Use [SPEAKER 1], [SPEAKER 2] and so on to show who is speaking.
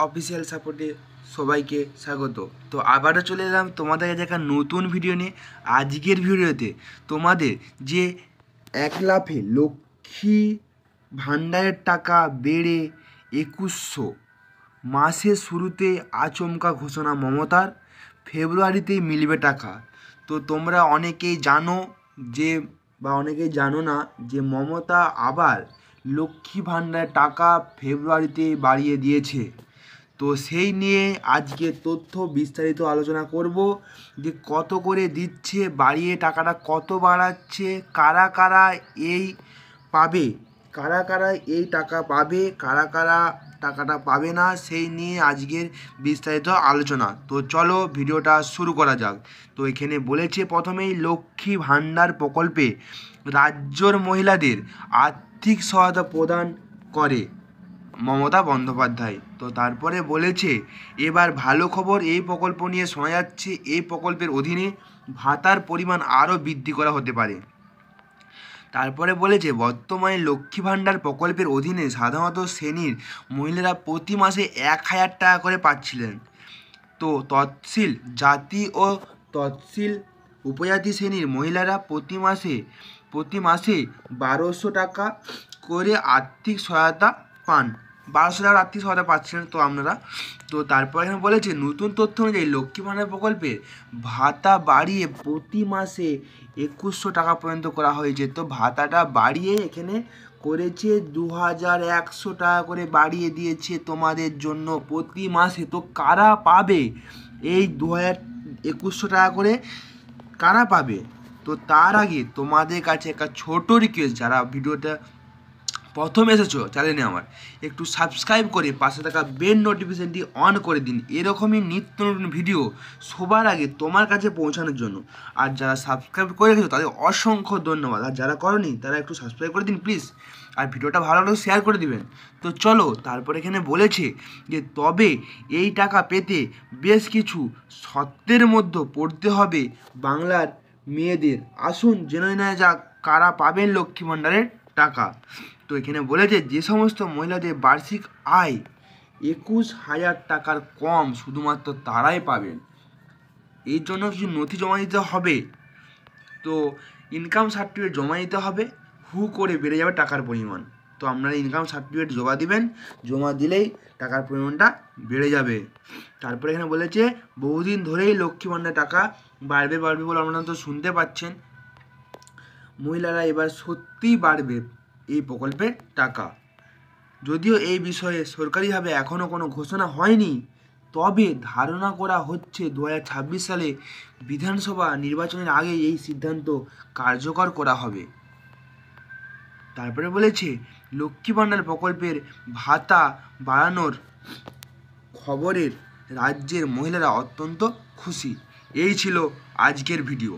[SPEAKER 1] Official সাপোর্টে সবাইকে স্বাগত। তো আবারও চলে এলাম তোমাদের কাছে একটা নতুন ভিডিও নিয়ে। আজকের ভিডিওতে তোমাদের যে এক লাফে লক্ষ্মী ভাণ্ডারের টাকা বেড়ে 2100, মাসের শুরুতে আচমকা ঘোষণা মমতার, ফেব্রুয়ারিতেই মিলবে টাকা। তো তোমরা অনেকেই জানো যে বা অনেকেই জানো না যে মমতা আবার লক্ষ্মী ভাণ্ডারের টাকা ফেব্রুয়ারিতে বাড়িয়ে দিয়েছে। তো সেই নিয়ে আজকে তথ্য বিস্তারিত আলোচনা করব যে কত করে দিচ্ছে, বাড়িয়ে টাকাটা কত বাড়াচ্ছে, কারা কারা এই পাবে, কারা কারা এই টাকা পাবে, কারা কারা টাকাটা পাবে না, সেই নিয়ে আজকের বিস্তারিত আলোচনা। তো চলো ভিডিওটা শুরু করা যাক। তো এখানে বলেছে প্রথমেই লক্ষ্মী ভাণ্ডার প্রকল্পে রাজ্যর মহিলাদের আর্থিক সহায়তা প্রদান করে মমতা বন্দ্যোপাধ্যায়। তো তারপরে বলেছে এবার ভালো খবর, এই প্রকল্প নিয়ে শোনা যাচ্ছে এই প্রকল্পের অধীনে ভাতার পরিমাণ আরও বৃদ্ধি করা হতে পারে। তারপরে বলেছে বর্তমানে লক্ষ্মী ভাণ্ডার প্রকল্পের অধীনে সাধারণত শ্রেণীর মহিলারা প্রতি মাসে 1000 টাকা করে পাচ্ছিলেন। তো তৎশিল জাতি ও তৎশিল উপজাতি শ্রেণীর মহিলারা প্রতি মাসে 1200 টাকা করে আর্থিক সহায়তা পান, 1200 টাকার আর্থিক সহায়তা পাচ্ছিলেন তো আপনারা। তো তারপর এখানে বলেছে নতুন তথ্য অনুযায়ী লক্ষ্মী ভাণ্ডার প্রকল্পে ভাতা বাড়িয়ে প্রতি মাসে 2100 টাকা পর্যন্ত করা হয়েছে। তো ভাতাটা বাড়িয়ে এখানে করেছে 2100 টাকা করে বাড়িয়ে দিয়েছে তোমাদের জন্য প্রতি মাসে। তো কারা পাবে এই 2100 টাকা করে, কারা পাবে? তো তার আগে তোমাদের কাছে একটা ছোট রিকোয়েস্ট, যারা ভিডিওটা প্রথম এসেছো চ্যানেলে আমার, একটু সাবস্ক্রাইব করে পাশে থাকা বেল নোটিফিকেশানটি অন করে দিন এরকমই নিত্য নতুন ভিডিও সবার আগে তোমার কাছে পৌঁছানোর জন্য। আর যারা সাবস্ক্রাইব করে রেখেছো তাদের অসংখ্য ধন্যবাদ, আর যারা করনি তারা একটু সাবস্ক্রাইব করে দিন প্লিজ, আর ভিডিওটা ভালো লাগলে শেয়ার করে দিবেন। তো চলো, তারপর এখানে বলেছে যে তবে এই টাকা পেতে বেশ কিছু শর্তের মধ্যে পড়তে হবে বাংলার মেয়েদের। আসুন জেনে নেওয়া যাক কারা পাবেন লক্ষ্মী ভাণ্ডারের টাকা। তো এখানে বলেছে যে সমস্ত মহিলাদের বার্ষিক আয় 21,000 টাকার কম শুধুমাত্র তারাই পাবেন। এর জন্য কিছু নথি জমা দিতে হবে। তো ইনকাম সার্টিফিকেট জমা দিতে হবে, হু করে বেড়ে যাবে টাকার পরিমাণ। তো আপনারা ইনকাম সার্টিফিকেট জমা দিবেন, জমা দিলেই টাকার পরিমাণটা বেড়ে যাবে। তারপরে এখানে বলেছে বহুদিন ধরেই লক্ষ্মী ভাণ্ডার টাকা বাড়বে বাড়বে বলে আপনারা তো শুনতে পাচ্ছেন। মহিলারা এবার সত্যিই বাড়বে এই প্রকল্পের টাকা। যদিও এই বিষয়ে সরকারিভাবে এখনও কোনো ঘোষণা হয়নি, তবে ধারণা করা হচ্ছে 2026 সালে বিধানসভা নির্বাচনের আগে এই সিদ্ধান্ত কার্যকর করা হবে। তারপরে বলেছে লক্ষ্মী ভাণ্ডার প্রকল্পের ভাতা বাড়ানোর খবরের রাজ্যের মহিলারা অত্যন্ত খুশি। এই ছিল আজকের ভিডিও।